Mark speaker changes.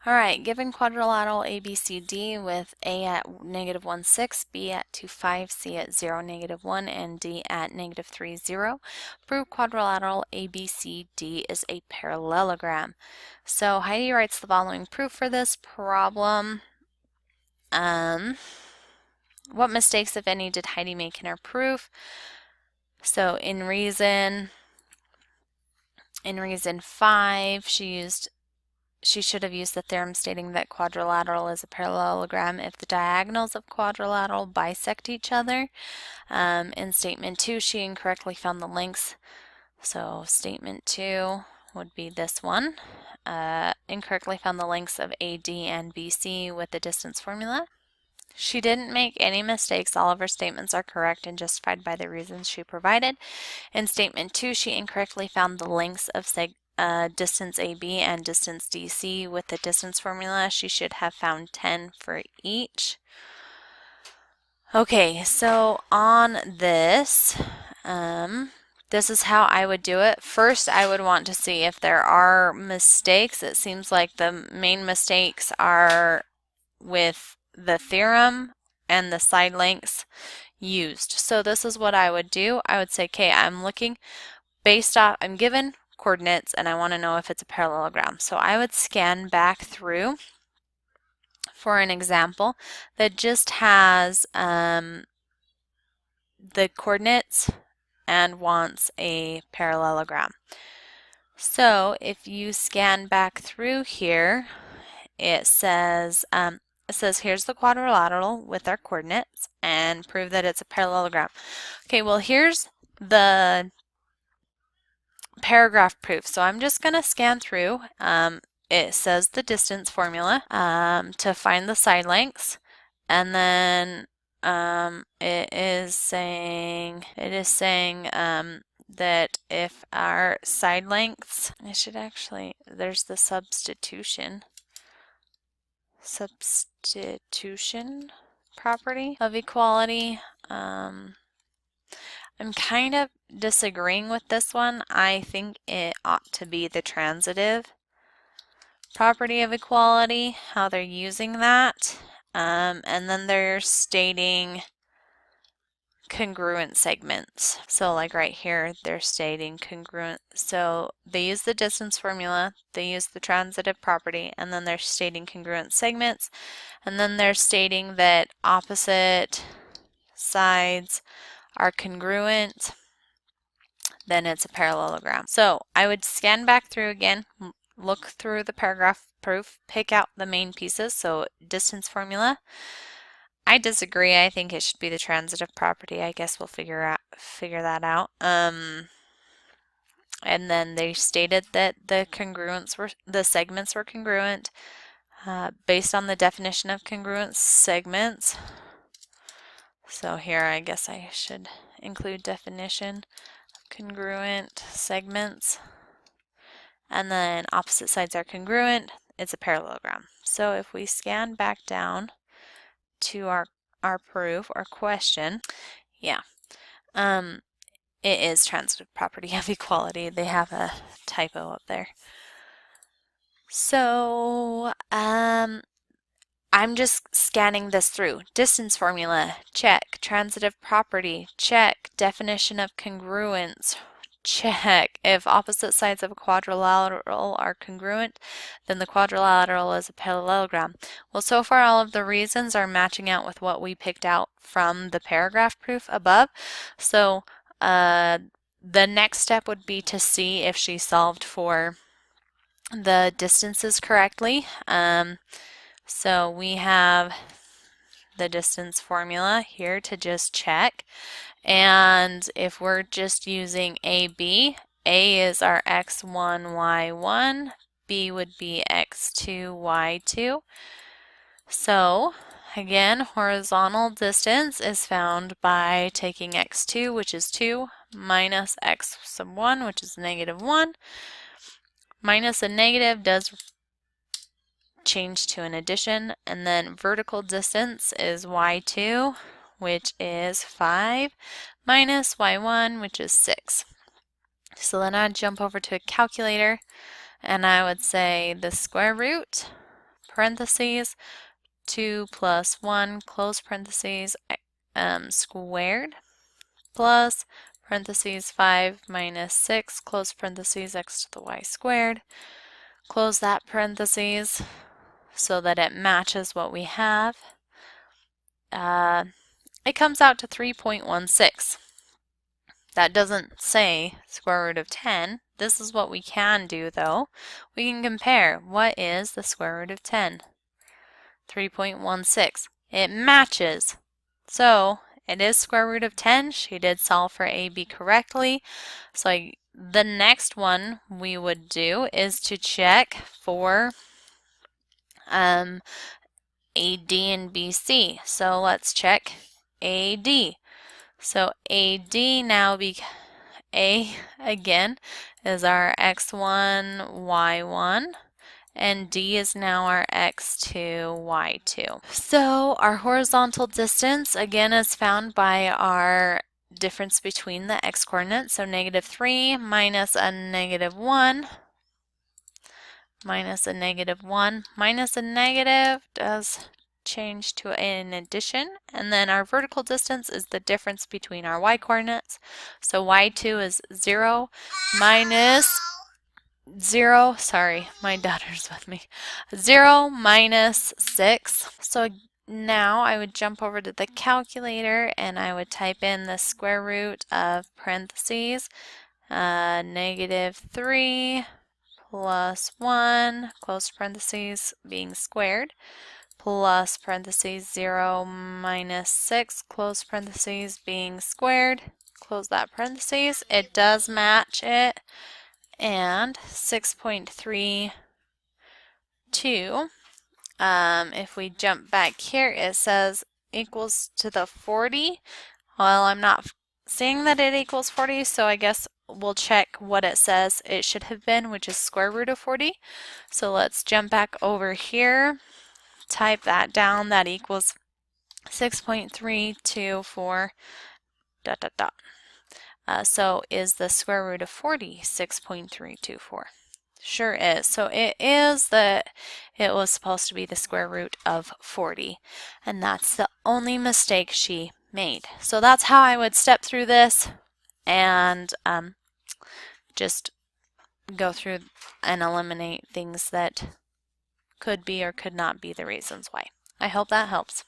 Speaker 1: Alright, given quadrilateral ABCD with A at -1, 6, B at 2, 5, C at 0, -1, and D at -3, 0, prove quadrilateral ABCD is a parallelogram. So Heidi writes the following proof for this problem. What mistakes, if any, did Heidi make in her proof? So in reason 5, she should have used the theorem stating that quadrilateral is a parallelogram if the diagonals of quadrilateral bisect each other. In statement 2, she incorrectly found the lengths. So statement 2 would be this one. Incorrectly found the lengths of AD and BC with the distance formula. She didn't make any mistakes. All of her statements are correct and justified by the reasons she provided. In statement 2, she incorrectly found the lengths of distance AB and distance DC with the distance formula. She should have found 10 for each. Okay, so on this, this is how I would do it. First, I would want to see if there are mistakes. It seems like the main mistakes are with the theorem and the side lengths used. So this is what I would do. I would say, okay, I'm looking based off, I'm given coordinates and I want to know if it's a parallelogram. So I would scan back through for an example that just has the coordinates and wants a parallelogram. So if you scan back through here, it says here's the quadrilateral with our coordinates and prove that it's a parallelogram. Okay, well here's the paragraph proof. So I'm just going to scan through. It says the distance formula to find the side lengths, and then it is saying that if our side lengths, there's the substitution property of equality. I'm kind of disagreeing with this one. I think it ought to be the transitive property of equality, how they're using that. And then they're stating congruent segments. So like right here, they're stating congruent. So they use the distance formula, they use the transitive property, and then they're stating congruent segments. And then they're stating that opposite sides are congruent, then it's a parallelogram. So I would scan back through again, look through the paragraph proof, pick out the main pieces. So distance formula, I disagree. I think it should be the transitive property. I guess we'll figure that out. And then they stated that the segments were congruent based on the definition of congruent segments. So here I guess I should include definition of congruent segments. And then opposite sides are congruent. It's a parallelogram. So if we scan back down to our proof or question, yeah, it is transitive property of equality. They have a typo up there. So I'm just scanning this through. Distance formula, check. Transitive property, check. Definition of congruence, check. If opposite sides of a quadrilateral are congruent, then the quadrilateral is a parallelogram. Well, so far all of the reasons are matching out with what we picked out from the paragraph proof above. So the next step would be to see if she solved for the distances correctly. So we have the distance formula here to just check. And if we're just using AB, A is our x1, y1, B would be x2, y2. So again, horizontal distance is found by taking x2, which is 2, minus x sub 1, which is -1. Minus a negative does change to an addition, and then vertical distance is y2, which is 5, minus y1, which is 6. So then I'd jump over to a calculator and I would say the square root parentheses, 2 plus 1, close parentheses, squared, plus parentheses 5 minus 6, close parentheses, x to the y squared, close that parentheses so that it matches what we have. It comes out to 3.16. That doesn't say square root of 10. This is what we can do though. We can compare. What is the square root of 10? 3.16. It matches. So it is square root of 10. She did solve for AB correctly. So the next one we would do is to check for AD and BC. So let's check AD. So AD now A again is our x1, y1, and D is now our x2, y2. So our horizontal distance again is found by our difference between the x-coordinates. So -3 minus a -1 minus a -1 minus a negative does change to an addition, and then our vertical distance is the difference between our y-coordinates. So y2 is 0 minus 0, sorry, my daughter's with me, 0 minus 6. So now I would jump over to the calculator and I would type in the square root of parentheses, -3 plus 1, close parentheses being squared, plus parentheses 0 minus 6, close parentheses being squared, close that parentheses. It does match it, and 6.32. If we jump back here, it says equals to the 40. Well, I'm not seeing that it equals 40, so I guess we'll check what it says it should have been, which is square root of 40. So let's jump back over here, type that down. That equals 6.324 ... so is the square root of 40 6.324? Sure is. So it was supposed to be the square root of 40, and that's the only mistake she made. So that's how I would step through this and just go through and eliminate things that could be or could not be the reasons why. I hope that helps.